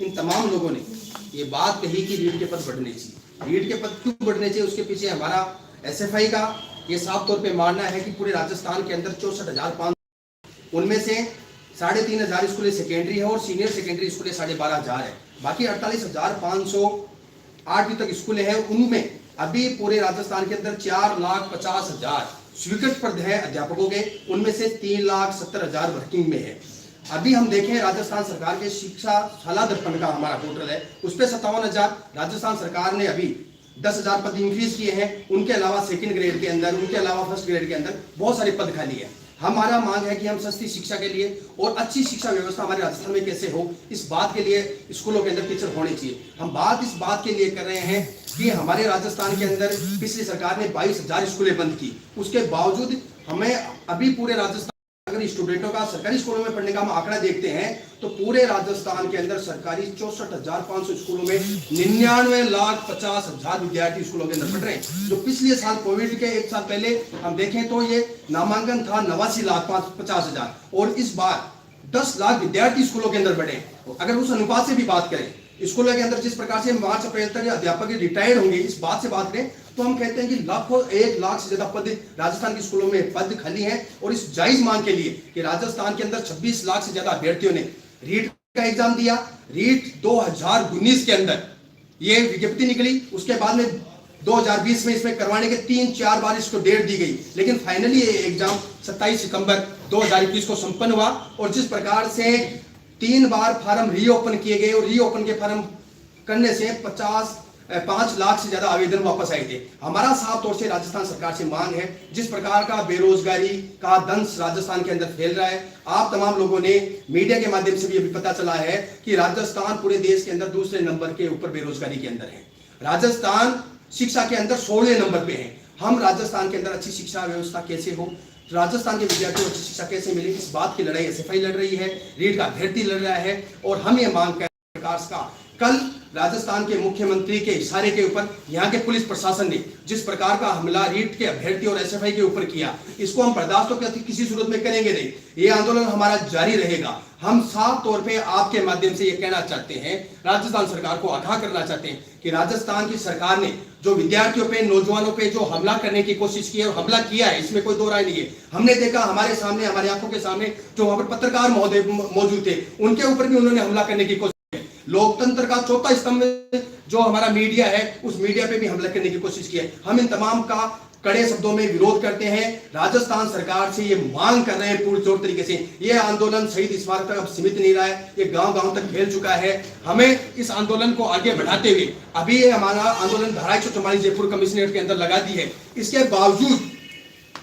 इन तमाम लोगों ने ये बात कही कि रीट के पद बढ़ने चाहिए। रीट के पद क्यों बढ़ने चाहिए, उसके पीछे हमारा एसएफआई का ये साफ तौर पे मानना है कि पूरे राजस्थान के अंदर 64,500, उनमें से 3,500 स्कूलें सेकेंडरी है और सीनियर सेकेंडरी स्कूलें 12,500 है। बाकी 48,500 8वीं तक स्कूलें हैं। उनमें अभी पूरे राजस्थान के अंदर 4,50,000 स्वीकृत पद है अध्यापकों के, उनमें से 3,70,000 वर्किंग में है। अभी हम देखें राजस्थान सरकार के शिक्षा सलाह दर्पण का हमारा पोर्टल है, उस पर 57,000 राजस्थान सरकार ने अभी 10,000 पद इंक्रीज किए हैं। उनके अलावा सेकंड ग्रेड के अंदर, उनके अलावा फर्स्ट ग्रेड के अंदर बहुत सारे पद खाली है। हमारा मांग है कि हम सस्ती शिक्षा के लिए और अच्छी शिक्षा व्यवस्था हमारे राजस्थान में कैसे हो, इस बात के लिए स्कूलों के अंदर टीचर होने चाहिए। हम बात इस बात के लिए कर रहे हैं कि हमारे राजस्थान के अंदर पिछली सरकार ने 22,000 स्कूलें बंद की, उसके बावजूद हमें अभी पूरे राजस्थान अगर स्टूडेंटों का सरकारी स्कूलों में पढ़ने का हम आंकड़ा देखते हैं तो पूरे राजस्थान के अंदर सरकारी 64,500 स्कूलों में 99,50,000 विद्यार्थी स्कूलों के अंदर पढ़ रहे हैं। जो पिछले साल कोविड के एक साल पहले हम देखें तो ये नामांकन था 89,50,000 और इस बार 10 लाख विद्यार्थी स्कूलों के अंदर बढ़े। अगर उस अनुपात से भी बात करें, स्कूलों के अंदर जिस प्रकार से मार्च अप्रैल तक अध्यापक रिटायर्ड होंगे, इस बात से बात करें तो हम कहते हैं कि लाखों 1 लाख से ज्यादा पद राजस्थान के स्कूलों में पद खाली हैं। और इस जायज मांग के लिए कि राजस्थान के अंदर 26 लाख से ज्यादा अभ्यर्थियों ने रीट का एग्जाम दिया। रीट 2019 के अंदर ये विज्ञप्ति निकली, उसके बाद में 2020 में इसमें करवाने के 3-4 बार इसको डेट दी गई, लेकिन फाइनली ये एग्जाम 27 सितंबर 2021 को संपन्न हुआ। और जिस प्रकार से 3 बार फार्म रीओपन किए गए और रीओपन के फार्म करने से 5 लाख से ज्यादा आवेदन वापस आए थे। हमारा साफ तौर से राजस्थान सरकार से मांग है, जिस प्रकार का बेरोजगारी का दंश राजस्थान के अंदर फैल रहा है, आप तमाम लोगों ने मीडिया के माध्यम से भी अभी पता चला है कि राजस्थान पूरे देश के अंदर दूसरे नंबर के ऊपर बेरोजगारी के अंदर है। राजस्थान शिक्षा के अंदर 16वें नंबर पे है। हम राजस्थान के अंदर अच्छी शिक्षा व्यवस्था कैसे हो, राजस्थान के विद्यार्थियों को अच्छी शिक्षा कैसे मिले, इस बात की लड़ाई एसएफआई लड़ रही है, रीट का अभ्यर्थी लड़ रहा है। और हम ये मांग कर प्रकाश का कल राजस्थान के मुख्यमंत्री के इशारे के ऊपर यहाँ के पुलिस प्रशासन ने जिस प्रकार का हमला रीट के अभ्यर्थी और एसएफआई के ऊपर किया, इसको हम बर्दाश्त तो किसी सूरत में करेंगे नहीं। ये आंदोलन हमारा जारी रहेगा। हम साफ तौर पे आपके माध्यम से ये कहना चाहते हैं, राजस्थान सरकार को आगाह करना चाहते हैं कि राजस्थान की सरकार ने जो विद्यार्थियों पे, नौजवानों पे जो हमला करने की कोशिश की है और हमला किया है, इसमें कोई दो राय नहीं है। हमने देखा हमारे सामने, हमारी आंखों के सामने जो वहां पर पत्रकार महोदय मौजूद थे, उनके ऊपर भी उन्होंने हमला करने की कोशिश। लोकतंत्र का चौथा स्तंभ जो हमारा मीडिया है, उस मीडिया पे भी हमला करने की कोशिश की है। हम इन तमाम का कड़े शब्दों में विरोध करते हैं। राजस्थान सरकार से ये मांग कर रहे हैं पूरी तौर तरीके से, ये आंदोलन शहीद स्मारक तक अब सीमित नहीं रहा है, ये गांव-गांव तक फैल चुका है। हमें इस आंदोलन को आगे बढ़ाते हुए अभी ये हमारा आंदोलन धारा 144 जयपुर कमिश्नरेट के अंदर लगा दी है, इसके बावजूद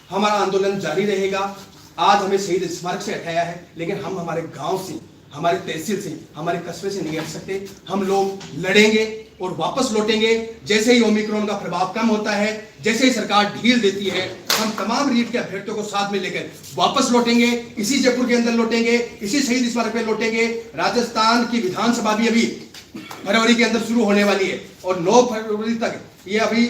हमारा आंदोलन जारी रहेगा। आज हमें शहीद स्मारक से हटाया है, लेकिन हम हमारे गाँव से, हमारे तहसील से, हमारे कस्बे से नहीं हट सकते। हम लोग लड़ेंगे और वापस लौटेंगे। जैसे ही ओमिक्रॉन का प्रभाव कम होता है, जैसे ही सरकार ढील देती है, हम तमाम रीट के अभ्यर्थियों को साथ में लेकर वापस लौटेंगे। इसी जयपुर के अंदर लौटेंगे, इसी शहीद स्मारक पे लौटेंगे। राजस्थान की विधानसभा भी अभी फरवरी के अंदर शुरू होने वाली है और 9 फरवरी तक ये अभी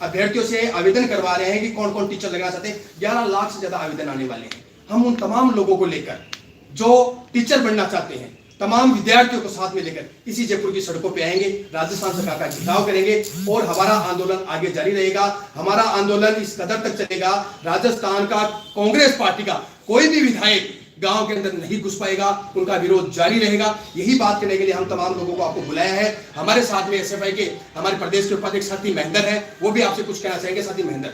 अभ्यर्थियों से आवेदन करवा रहे हैं कि कौन कौन टीचर लगाना चाहते हैं। 11 लाख से ज्यादा आवेदन आने वाले हैं। हम उन तमाम लोगों को लेकर जो टीचर बनना चाहते हैं, तमाम विद्यार्थियों को साथ में लेकर इसी जयपुर की सड़कों पे आएंगे, राजस्थान सरकार का घेराव करेंगे और हमारा आंदोलन आगे जारी रहेगा। हमारा आंदोलन इस कदर तक चलेगा, राजस्थान का कांग्रेस पार्टी का कोई भी विधायक गांव के अंदर नहीं घुस पाएगा, उनका विरोध जारी रहेगा। यही बात करने के लिए हम तमाम लोगों को आपको बुलाया है। हमारे साथ में एसएफआई के हमारे प्रदेश के उपाध्यक्ष साथी महेंद्र है, वो भी आपसे कुछ कहना चाहेंगे। साथी महेंद्र।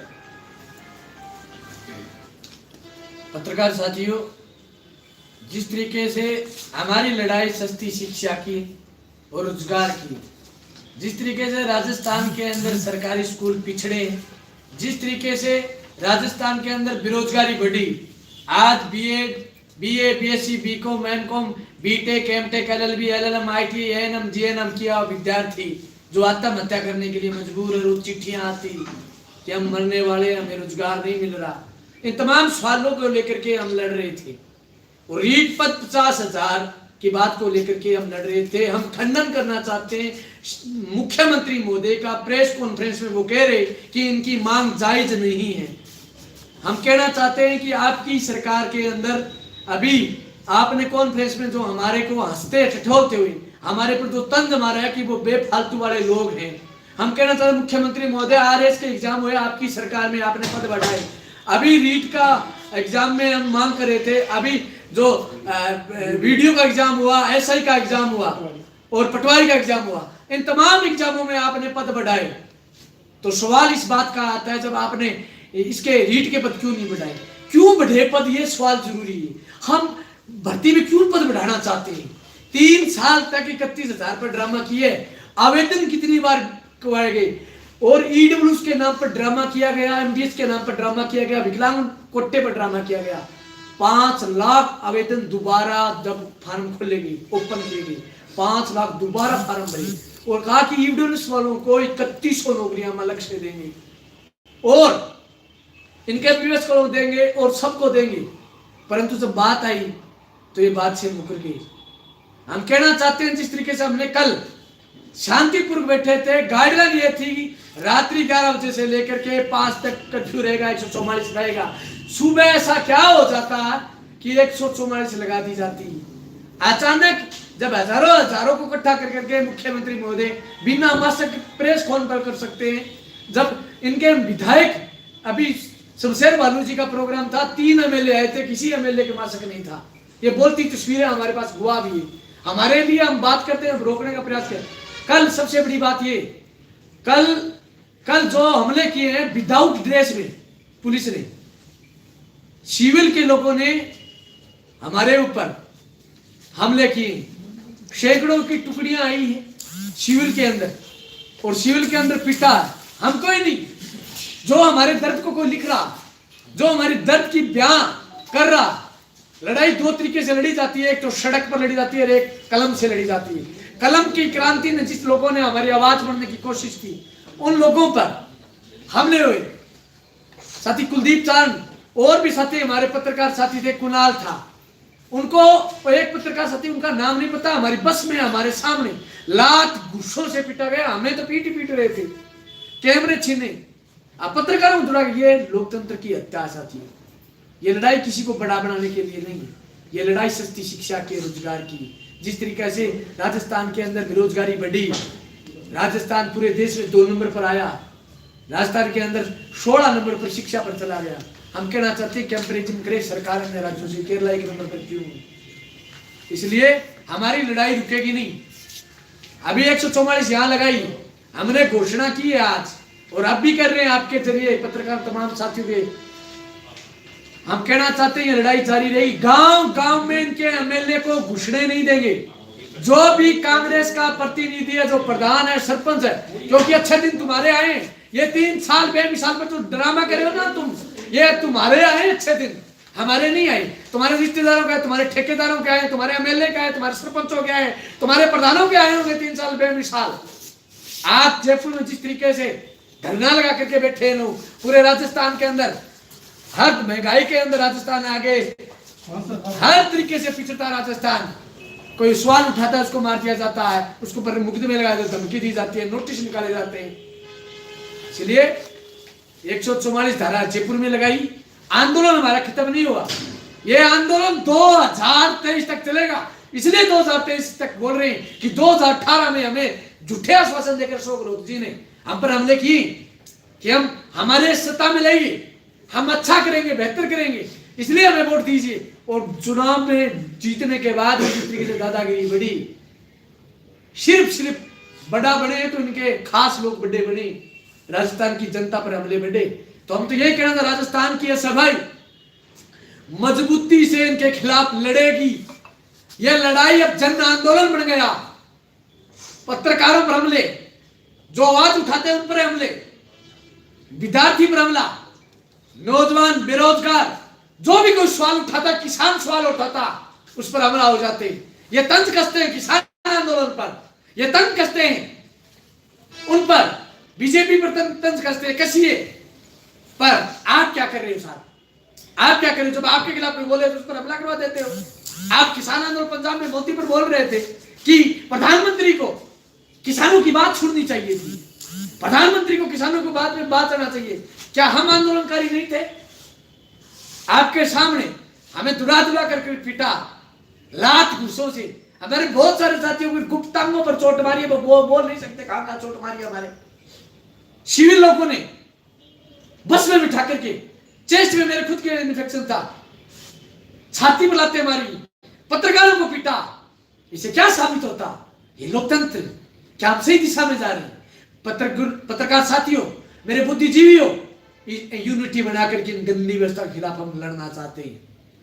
पत्रकार साथियों, जिस तरीके से हमारी लड़ाई सस्ती शिक्षा की और रोजगार की, जिस तरीके से राजस्थान के अंदर सरकारी स्कूल पिछड़े, जिस तरीके से राजस्थान के अंदर बेरोजगारी बढ़ी, आज BEd, BA, BSc, BCom, MCom, BTech, MTech, LLB, LLM, IT, ANM, GNM किया विद्यार्थी जो आत्महत्या करने के लिए मजबूर है। रोज चिट्ठियां आती कि हम मरने वाले, हमें रोजगार नहीं मिल रहा। इन तमाम सवालों को लेकर के हम लड़ रहे थे और रीट पद 50,000 की बात को लेकर के हम लड़ रहे थे। हम खंडन करना चाहते हैं मुख्यमंत्री महोदय का, प्रेस कॉन्फ्रेंस में वो कह रहे कि इनकी मांग जायज नहीं है। हम कहना चाहते हैं कि आपकी सरकार के अंदर अभी आपने कॉन्फ्रेंस में जो हमारे को हंसते ठिठोलते हुए हमारे पर जो तंज मारा है कि वो बेफालतू वाले लोग हैं। हम कहना चाहते मुख्यमंत्री महोदय, आरएस के एग्जाम हुए आपकी सरकार में, आपने पद बढ़ाए। अभी रीट का एग्जाम में हम मांग कर रहे थे, अभी जो वीडियो का एग्जाम हुआ, एसआई का एग्जाम हुआ और पटवारी का एग्जाम हुआ, इन तमाम एग्जामों में आपने पद बढ़ाए। तो सवाल इस बात का आता है, जब आपने इसके रीट के पद क्यों नहीं बढ़ाए, क्यों बढ़े पद, ये सवाल जरूरी है। हम भर्ती में क्यों पद बढ़ाना चाहते हैं? 3 साल तक 31,000 पर ड्रामा किए, आवेदन कितनी बार करवाए गए, और ईडब्ल्यूएस के नाम पर ड्रामा किया गया, एमडीएस के नाम पर ड्रामा किया गया, विकलांग कोटे पर ड्रामा किया गया। 5 लाख आवेदन दोबारा जब फार्म खोलेंगे, ओपन किए गए, 5 लाख दोबारा फार्म भरे और कहा कि ईडब्ल्यूएस वालों को 3100 नौकरियां हम अलग से देंगे और इनके पीएस को देंगे और सबको देंगे। परंतु जब बात आई तो ये बात से मुकर गई। हम कहना चाहते हैं, जिस तरीके से हमने कल शांतिपूर्वक बैठे थे, गाइडलाइन ये थी रात्रि 11 बजे से लेकर के 5 तक कर्फ्यू रहेगा, 144 रहेगा। सुबह ऐसा क्या हो जाता कि 144 लगा दी जाती। अचानक जब हजारों को इकट्ठा कर करके मुख्यमंत्री महोदय बिना मास्क प्रेस कॉन्फ्रेंस कर सकते हैं, जब इनके विधायक, अभी शमशेर बालू जी का प्रोग्राम था, 3 एमएलए आए थे, किसी एमएलए के मास्क नहीं था। ये बोलती तस्वीरें हमारे पास हुआ भी है, हमारे लिए हम बात करते हैं, रोकने का प्रयास करें। कल सबसे बड़ी बात ये, कल जो हमले किए हैं विदाउट ड्रेस में, पुलिस ने, सिविल के लोगों ने हमारे ऊपर हमले किए, सैकड़ों की टुकड़ियां आई हैं सिविल के अंदर और सिविल के अंदर पिटा। हम कोई नहीं, जो हमारे दर्द को कोई लिख रहा, जो हमारे दर्द की बयां कर रहा। लड़ाई 2 तरीके से लड़ी जाती है, एक तो सड़क पर लड़ी जाती है और एक कलम से लड़ी जाती है। कलम की क्रांति ने जिस लोगों ने हमारी आवाज बढ़ने की कोशिश की, उन लोगों पर हमले हुए। साथी कुलदीप चांद और भी साथी हमारे पत्रकार साथी थे, कुणाल था, उनको एक पत्रकार साथी, उनका नाम नहीं पता, हमारी बस में हमारे सामने लात घुसों से पिटा गया। हमें तो पीट रहे थे, कैमरे छीने। अब पत्रकारों को जुड़ा, ये लोकतंत्र की हत्या साथी है। ये लड़ाई किसी को बड़ा बनाने के लिए नहीं है, ये लड़ाई सस्ती शिक्षा के, रोजगार की। जिस तरीके से राजस्थान के अंदर बेरोजगारी बढ़ी, राजस्थान पूरे देश में 2 नंबर पर आया, राजस्थान के अंदर 16 नंबर पर शिक्षा पर चला गया। हम कहना चाहते हैं कंपैरिजन करे सरकार अन्य राज्यों से, केरला 1 नंबर पर क्यों? इसलिए हमारी लड़ाई रुकेगी नहीं। अभी 144 यहां लगाई, हमने घोषणा की है आज और अब भी कर रहे हैं आपके जरिए पत्रकार तमाम साथियों के। हम कहना चाहते हैं ये लड़ाई जारी रहेगी। गांव में इनके एमएलए को घुसने नहीं देंगे। जो भी कांग्रेस का प्रतिनिधि है, जो प्रधान है, सरपंच है, क्योंकि अच्छे दिन तुम्हारे आए। ये 3 साल बेमिसाल पर जो ड्रामा करे हो ना तुम, ये तुम्हारे आए अच्छे दिन, हमारे नहीं आए। तुम्हारे रिश्तेदारों का, तुम्हारे ठेकेदारों के आए, तुम्हारे एमएलए का है, तुम्हारे सरपंचों के आए, तुम्हारे प्रधानों के आए होंगे 3 साल बेमिसाल। आप जयपुर में जिस तरीके से धरना लगा करके बैठे हैं लोग, पूरे राजस्थान के अंदर, हर महंगाई के अंदर राजस्थान आगे, हर तरीके से पिछड़ता राजस्थान। कोई सवाल उठाता है उसको मार दिया जाता है, उसको पर मुकदमे लगा देते, धमकी दी जाती है, नोटिस निकाले जाते हैं। इसलिए 144 धारा जयपुर में लगाई। आंदोलन हमारा खत्म नहीं हुआ, ये आंदोलन 2023 तक चलेगा। इसलिए 2023 तक बोल रहे हैं कि 2018 में हमें झूठे आश्वासन देकर अशोक गहलोत जी ने हम पर हमले की कि हम हमारे सत्ता में लाएंगे, हम अच्छा करेंगे, बेहतर करेंगे, इसलिए हमें वोट दीजिए। और चुनाव में जीतने के बाद जिस तरीके से दादागिरी बढ़ी, सिर्फ बड़ा बने तो इनके खास लोग बड़े बने, राजस्थान की जनता पर हमले बढ़े। तो हम तो यही कहना था, राजस्थान की सभाई मजबूती से इनके खिलाफ लड़ेगी। यह लड़ाई अब जन आंदोलन बन गया। पत्रकारों पर हमले, जो आवाज उठाते हैं उन पर हमले, विद्यार्थी पर हमला, नौजवान, बेरोजगार, जो भी कोई सवाल उठाता, किसान सवाल उठाता, उस पर हमला हो जाते। ये तंज कसते हैं किसान आंदोलन पर, ये तंज कसते हैं उन पर, बीजेपी पर तंज कसते हैं, कसिए। पर आप क्या कर रहे हो साहब? आप क्या कर रहे हो? जब आपके खिलाफ कोई बोले तो उस पर हमला करवा देते हो। आप किसान आंदोलन पंजाब में मोदी पर बोल रहे थे कि प्रधानमंत्री को किसानों की बात सुननी चाहिए थी, प्रधानमंत्री को किसानों की बात में बात आना चाहिए। क्या हम आंदोलनकारी नहीं थे? आपके सामने हमें दुला करके पीटा, लात घूसों से हमारे बहुत सारे साथियों को गुप्तांगों पर चोट मारी है, वो बोल नहीं सकते कहां कहां चोट मारी है। हमारे सिविल लोगों ने बस में बिठा करके, चेस्ट में मेरे खुद के इन्फेक्शन था, छाती में लाते मारी, पत्रकारों को पीटा। इसे क्या साबित होता? ये लोकतंत्र क्या हम सही दिशा में जा रहे हैं? पत्रकार साथियों, मेरे बुद्धिजीवियों, यूनिटी बनाकर के इन गंदी व्यवस्था के खिलाफ हम लड़ना चाहते हैं।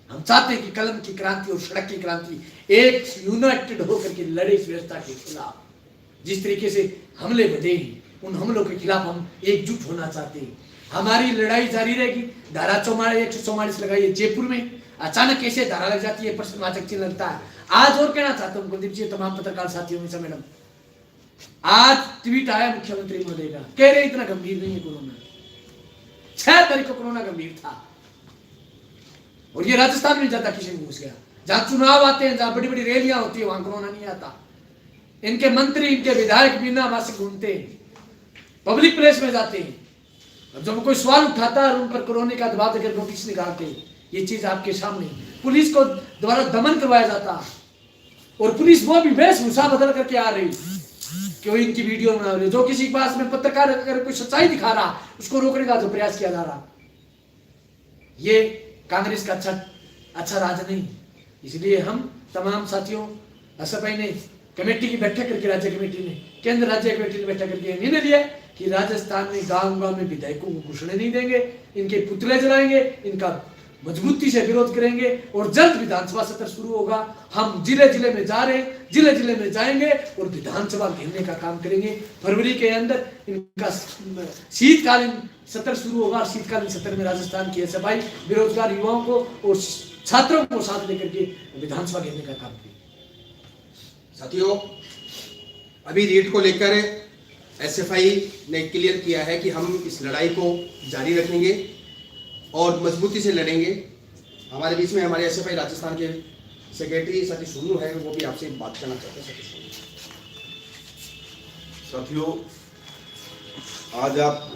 हम चाहते हैं कि कलम की क्रांति और सड़क की क्रांति एक यूनाइटेड होकर के लड़े इस व्यवस्था के खिलाफ। जिस तरीके से हमले बढ़े हैं, उन हमलों के खिलाफ हम एकजुट होना चाहते हैं। हमारी लड़ाई जारी रहेगी। धारा 144 लगाई है जयपुर में, अचानक कैसे धारा लग जाती है, प्रश्नवाचक चिन्ह लगता है। आज और कहना चाहता हूं कुलदीप जी, तमाम पत्रकार साथियों में, मैडम, आज ट्वीट आया मुख्यमंत्री महोदय का, कह रहे इतना गंभीर नहीं है कोरोना। 6 तारीख को कोरोना गंभीर था, और ये राजस्थान में ज्यादा किसी में घुस गया। जहां चुनाव आते हैं, जहां बड़ी बड़ी रैलियां होती है, वहां कोरोना नहीं आता। इनके मंत्री, इनके विधायक बिना मास्क घूमते हैं, पब्लिक प्लेस में जाते हैं, और जब कोई सवाल उठाता है और उन पर कोरोना का दबाव देकर नोटिस निकालते हैं। ये चीज आपके सामने, पुलिस को द्वारा दमन करवाया जाता, और पुलिस वो भी वेशभूषा बदल करके आ रही कि वो इनकी वीडियो बना रही। जो किसी के पास में पत्रकार अगर कोई सच्चाई दिखा रहा, उसको रोकने का जो प्रयास किया जा रहा, ये कांग्रेस का अच्छा राज नहीं। इसलिए हम तमाम साथियों, एसएफआई ने कमेटी की बैठक करके, राज्य कमेटी ने, केंद्र राज्य कमेटी ने बैठक करके निर्णय लिया कि राजस्थान में गांव-गांव में विधायकों को घुसने नहीं देंगे, इनके पुतले जलाएंगे, इनका मजबूती से विरोध करेंगे, और जल्द विधानसभा सत्र शुरू होगा। हम जिले जिले में जा रहे हैं, जिले जिले में जाएंगे और विधानसभा घेरने का काम करेंगे। फरवरी के अंदर इनका शीतकालीन सत्र शुरू होगा। शीतकालीन सत्र में राजस्थान की एसएफआई बेरोजगार युवाओं को और छात्रों को साथ लेकर के विधानसभा घेरने का काम करेंगे। साथियों, अभी रीट को लेकर एसएफआई ने क्लियर किया है कि हम इस लड़ाई को जारी रखेंगे और मजबूती से लड़ेंगे। हमारे बीच में हमारे एसएफआई राजस्थान के सेक्रेटरी सतीश सोनू है, वो भी आपसे बात करना चाहते हैं। साथियों, आज आप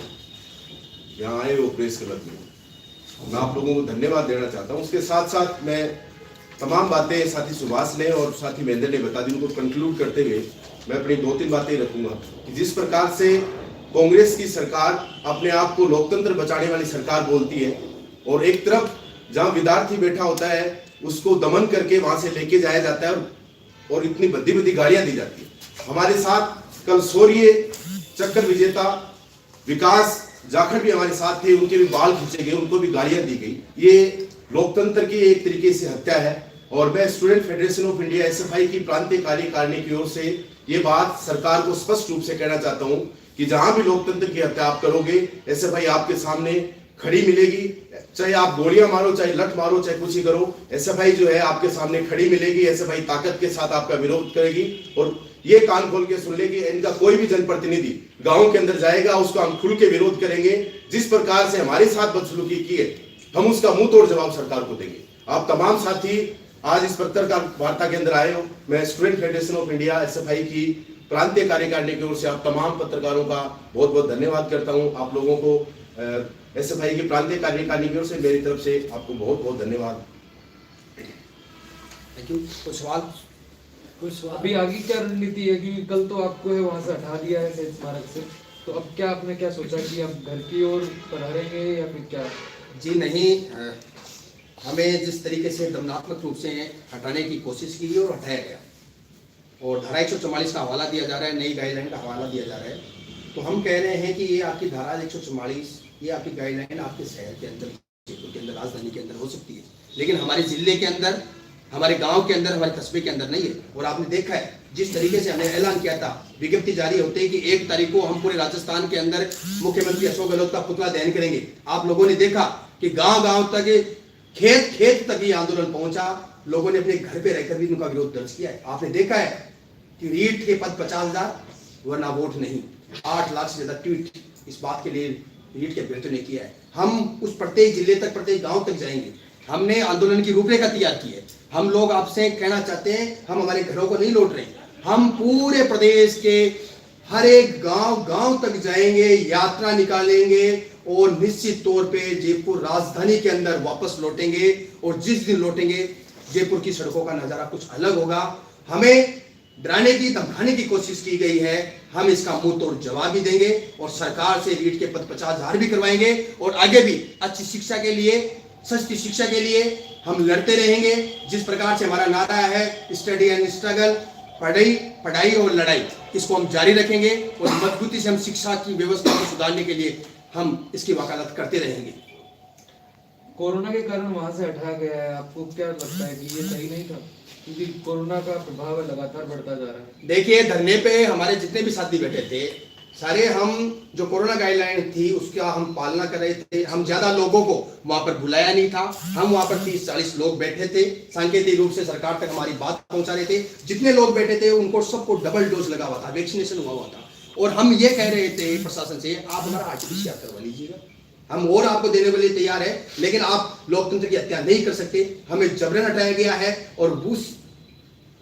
यहाँ आए हो प्रेस क्लब में, मैं आप लोगों को धन्यवाद देना चाहता हूँ। उसके साथ साथ मैं तमाम बातें साथी सुभाष ने और साथी महेंद्र ने बता दी, उनको कंक्लूड करते हुए मैं अपनी 2-3 बातें रखूंगा कि जिस प्रकार से कांग्रेस की सरकार अपने आप को लोकतंत्र बचाने वाली सरकार बोलती है, और एक तरफ जहां विद्यार्थी बैठा होता है उसको दमन करके वहां से लेके जाया जाता है, और इतनी बद्दी बद्दी गालियां दी जाती है। हमारे साथ कल शौर्य चक्कर विजेता विकास जाखड़ भी हमारे साथ थे, उनके भी बाल खींचे गए, उनको भी गालियां दी गई। ये लोकतंत्र की एक तरीके से हत्या है। और मैं student federation of India SFI की प्रांतीय कार्यकारिणी की ओर से ये बात सरकार को स्पष्ट रूप से कहना चाहता हूं कि जहां भी लोकतंत्र की हत्या आप करोगे, एसएफआई आपके सामने खड़ी मिलेगी। चाहे आप गोलियां मारो, चाहे लठ मारो, चाहे कुछ ही करो, एसएफआई जो है आपके सामने खड़ी मिलेगी। एसएफआई ताकत के साथ आपका विरोध करेगी। और ये कान खोल के सुन ले कि इनका कोई भी जनप्रतिनिधि गांव के अंदर जाएगा, उसका हम खुल के विरोध करेंगे। जिस प्रकार से हमारे साथ बदसलूकी की है, हम उसका मुंह तोड़ जवाब सरकार को देंगे। आप तमाम साथी आज इस पत्रकार वार्ता के अंदर आए हो। मैं student federation of India SFI की प्रांतीय कार्यकारिणी की ओर से आप तमाम पत्रकारों का बहुत बहुत धन्यवाद करता हूं। आप लोगों को एसएफआई की प्रांतीय कार्यकारिणी की ओर से मेरी तरफ से आपको बहुत बहुत धन्यवाद। Thank you. कोई सवाल? अभी आगे क्या रणनीति है, क्योंकि कल तो आपको है वहां से हटा दिया है शहीद स्मारक से, तो अब क्या आपने क्या सोचा कि आप घर की ओर बढ़ाएंगे या फिर क्या? जी नहीं, हमें जिस तरीके से दमनात्मक रूप से हटाने की कोशिश की और हटाया गया, और धारा 144 का हवाला दिया जा रहा है, नई गाइडलाइन का हवाला दिया जा रहा है, तो हम कह रहे हैं कि ये आपकी धारा 144 ये आपकी गाइडलाइन आपके शहर के अंदर, जयपुर के अंदर, राजधानी के अंदर हो सकती है, लेकिन हमारे जिले के अंदर, हमारे गांव के अंदर, हमारे कस्बे के अंदर नहीं है। और आपने देखा है जिस तरीके से हमने ऐलान किया था, विज्ञप्ति जारी होते ही कि 1 तारीख को हम पूरे राजस्थान के अंदर मुख्यमंत्री अशोक गहलोत का पुतला दहन करेंगे। आप लोगों ने देखा कि गांव-गांव तक, खेत तक ये आंदोलन पहुंचा। लोगों ने अपने घर पे रहकर भी उनका विरोध दर्ज किया है। आपने देखा है कि रीट के पद 50,000 वरना वोट नहीं, 8 लाख से ज्यादा ट्वीट इस बात के लिए रीट के अभ्यर्थियों ने किया है। हम उस प्रत्येक जिले तक, प्रत्येक गांव तक जाएंगे। हमने आंदोलन की रूपरेखा तैयार की है। हम लोग आपसे कहना चाहते हैं, हम हमारे घरों को नहीं लौट रहे, हम पूरे प्रदेश के हर एक गांव तक जाएंगे, यात्रा निकालेंगे और निश्चित तौर पे जयपुर राजधानी के अंदर वापस लौटेंगे। और जिस दिन लौटेंगे, जयपुर की सड़कों का नजारा कुछ अलग होगा। हमें डराने की धमकाने की कोशिश की गई है। हम इसका मुंह तोड़ जवाब भी देंगे और सरकार से रीट के पद 50,000 भी करवाएंगे और आगे भी अच्छी शिक्षा के लिए, सस्ती शिक्षा के लिए हम लड़ते रहेंगे। जिस प्रकार से हमारा नारा है स्टडी एंड स्ट्रगल, पढ़ाई और लड़ाई, इसको हम जारी रखेंगे और मजबूती से हम शिक्षा की व्यवस्था को सुधारने के लिए हम इसकी वकालत करते रहेंगे। कोरोना के कारण वहां से हटाया गया है, आपको क्या लगता है कि ये सही नहीं था? क्योंकि कोरोना का प्रभाव लगातार बढ़ता जा रहा है। देखिए, धरने पे हमारे जितने भी साथी बैठे थे, सारे हम जो कोरोना गाइडलाइन थी उसका हम पालना कर रहे थे। हम ज्यादा लोगों को वहां पर बुलाया नहीं था। हम वहां पर 30-40 लोग बैठे थे, सांकेतिक रूप से सरकार तक हमारी बात पहुंचा रहे थे। जितने लोग बैठे थे उनको सबको डबल डोज लगा हुआ था, वैक्सीनेशन हुआ था। और हम ये कह रहे थे प्रशासन से, आप हमारा आरटीपीसीआर करवा लीजिएगा, हम और आपको देने के लिए तैयार है, लेकिन आप लोकतंत्र की हत्या नहीं कर सकते। हमें जबरन हटाया गया है और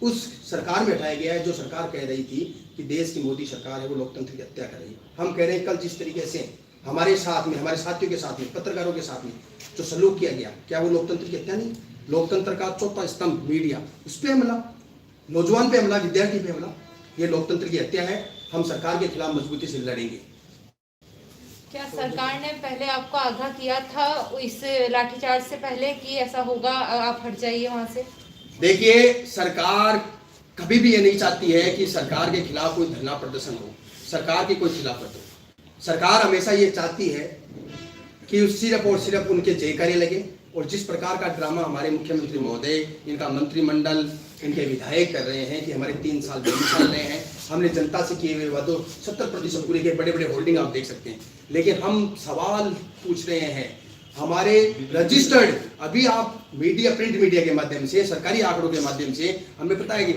उस सरकार में हटाया गया है जो सरकार कह रही थी कि देश की मोदी सरकार है, वो लोकतंत्र की हत्या कर रही है। हम कह रहे हैं कल जिस तरीके से हमारे साथ में, हमारे साथियों के साथ में, पत्रकारों के साथ में जो सलूक किया गया, क्या वो लोकतंत्र की हत्या नहीं? लोकतंत्र का चौथा स्तंभ मीडिया, उस पर हमला, नौजवान पे हमला, विद्यार्थी पे हमला, ये लोकतंत्र की हत्या है। हम सरकार के खिलाफ मजबूती से लड़ेंगे। क्या सरकार ने पहले आपको आगाह किया था इस लाठीचार्ज से पहले कि ऐसा होगा, आप हट जाइए वहां से? देखिए, सरकार कभी भी ये नहीं चाहती है कि सरकार के खिलाफ कोई धरना प्रदर्शन हो, सरकार की कोई खिलाफत हो। सरकार हमेशा ये चाहती है कि सिर्फ और सिर्फ उनके जयकारे लगे। और जिस प्रकार का ड्रामा हमारे मुख्यमंत्री महोदय, इनका मंत्रिमंडल, इनके विधायक कर रहे हैं कि हमारे 3 साल चल रहे हैं, हमने जनता से किए हुए वादों 70% पूरे किए, बड़े बड़े होर्डिंग आप देख सकते हैं। लेकिन हम सवाल पूछ रहे हैं हमारे रजिस्टर्ड, अभी आप मीडिया, प्रिंट मीडिया के माध्यम से, सरकारी आंकड़ों के माध्यम से हमें पता है कि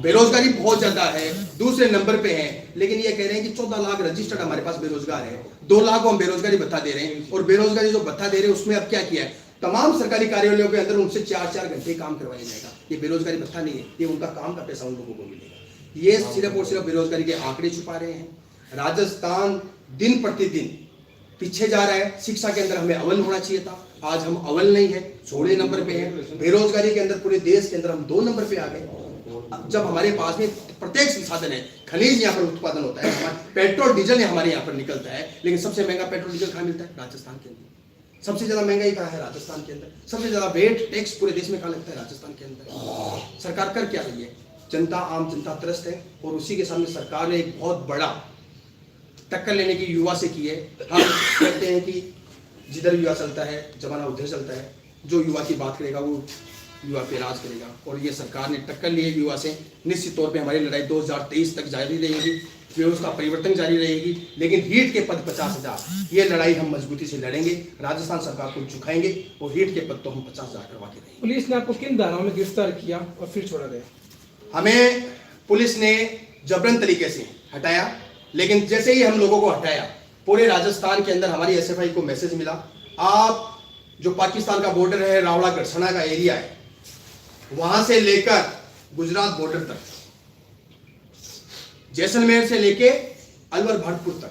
बेरोजगारी बहुत ज्यादा है, दूसरे नंबर पे है। लेकिन ये कह रहे हैं कि 14 लाख रजिस्टर्ड हमारे पास बेरोजगार है, 2 लाख को हम बेरोजगारी भत्ता दे रहे हैं। और बेरोजगारी जो भत्ता दे रहे हैं उसमें अब क्या किया है, तमाम सरकारी कार्यालयों के अंदर उनसे 4-4 घंटे काम करवाया जाएगा। ये बेरोजगारी भत्ता नहीं है, ये उनका काम का पैसा उन लोगों को मिलेगा। ये सिर्फ और सिर्फ बेरोजगारी के आंकड़े छुपा रहे हैं। राजस्थान दिन प्रतिदिन पीछे जा रहा है। शिक्षा के अंदर हमें अव्वल होना चाहिए था, आज हम अव्वल नहीं है, 16 नंबर पे है। बेरोजगारी के अंदर पूरे देश के अंदर हम 2 नंबर पे आ गए। जब हमारे पास में प्रत्येक संसाधन है, खनिज यहाँ पर उत्पादन होता है, हमारा पेट्रोल डीजल हमारे यहाँ पर निकलता है, लेकिन सबसे महंगा पेट्रोल डीजल कहाँ मिलता है? राजस्थान के अंदर। सबसे ज्यादा महंगाई कहाँ है? राजस्थान के अंदर। सबसे ज्यादा वेट टैक्स पूरे देश में कहाँ लगता है? राजस्थान के अंदर। सरकार कर क्या रही है? जनता, आम जनता त्रस्त है और उसी के सामने सरकार ने एक बहुत बड़ा टक्कर लेने की युवा से की है। हम कहते हैं कि जिधर युवा चलता है जमाना उधर चलता है, जो युवा की बात करेगा वो युवा पे राज करेगा। और ये सरकार ने टक्कर ली है युवा से। निश्चित तौर पे हमारी लड़ाई 2023 तक जारी रहेगी, व्यवस्था परिवर्तन जारी रहेगी, लेकिन हीट के पद 50,000, ये लड़ाई हम मजबूती से लड़ेंगे। राजस्थान सरकार को झुकाएंगे और हीट के पद तो हम 50,000 करवा के रहेंगे। पुलिस ने आपको किन धाराओं में गिरफ्तार किया और फिर छोड़ा गया? हमें पुलिस ने जबरन तरीके से हटाया, लेकिन जैसे ही हम लोगों को हटाया, पूरे राजस्थान के अंदर हमारी एसएफआई को मैसेज मिला, आप जो पाकिस्तान का बॉर्डर है, रावड़ा गढ़सना का एरिया है, वहां से लेकर गुजरात बॉर्डर तक, जैसलमेर से लेके अलवर भाटपुर तक,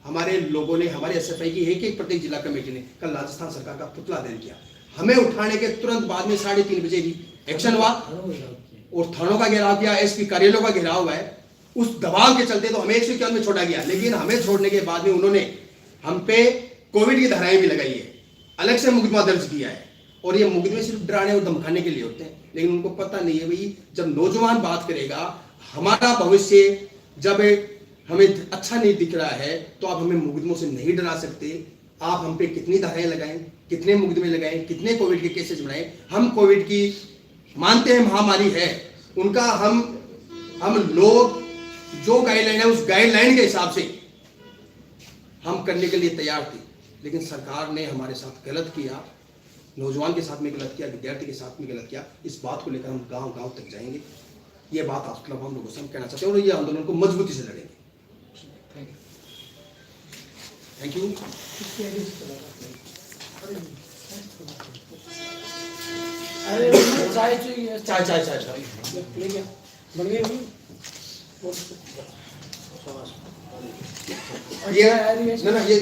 हमारे लोगों ने, हमारे एसएफआई की एक प्रत्येक जिला कमेटी ने कल राजस्थान सरकार का पुतला दहन किया। हमें उठाने के तुरंत बाद में 3:30 बजे भी एक्शन हुआ और थानों का घेराव किया, एसपी कार्यालयों का घेराव हुआ है। उस दबाव के चलते तो हमें 151 में छोड़ा गया, लेकिन हमें छोड़ने के बाद में उन्होंने हम पे कोविड की धाराएं भी लगाई है, अलग से मुकदमा दर्ज किया है। और ये मुकदमे सिर्फ डराने और धमकाने के लिए होते हैं, लेकिन उनको पता नहीं है भाई जब नौजवान बात करेगा, हमारा भविष्य जब हमें अच्छा नहीं दिख रहा है तो आप हमें मुकदमों से नहीं डरा सकते। आप हम पे कितनी धाराएं लगाएं, कितने मुकदमे लगाएं, कितने कोविड के केसेस बनाएं। हम कोविड की मानते हैं महामारी है, उनका हम लोग जो गाइडलाइन है उस गाइडलाइन के हिसाब से हम करने के लिए तैयार थे, लेकिन सरकार ने हमारे साथ गलत किया, नौजवान के साथ में गलत किया, विद्यार्थी के साथ में गलत किया। इस बात को लेकर हम गांव-गांव तक जाएंगे। ये बात आज क्लब हम लोगों से हम कहना चाहते हैं और ये आंदोलन को मजबूती से लड़ेंगे। Thank you. अरे चाय चाहिए, चाय ले गया, बन गई होगी। ये ना ये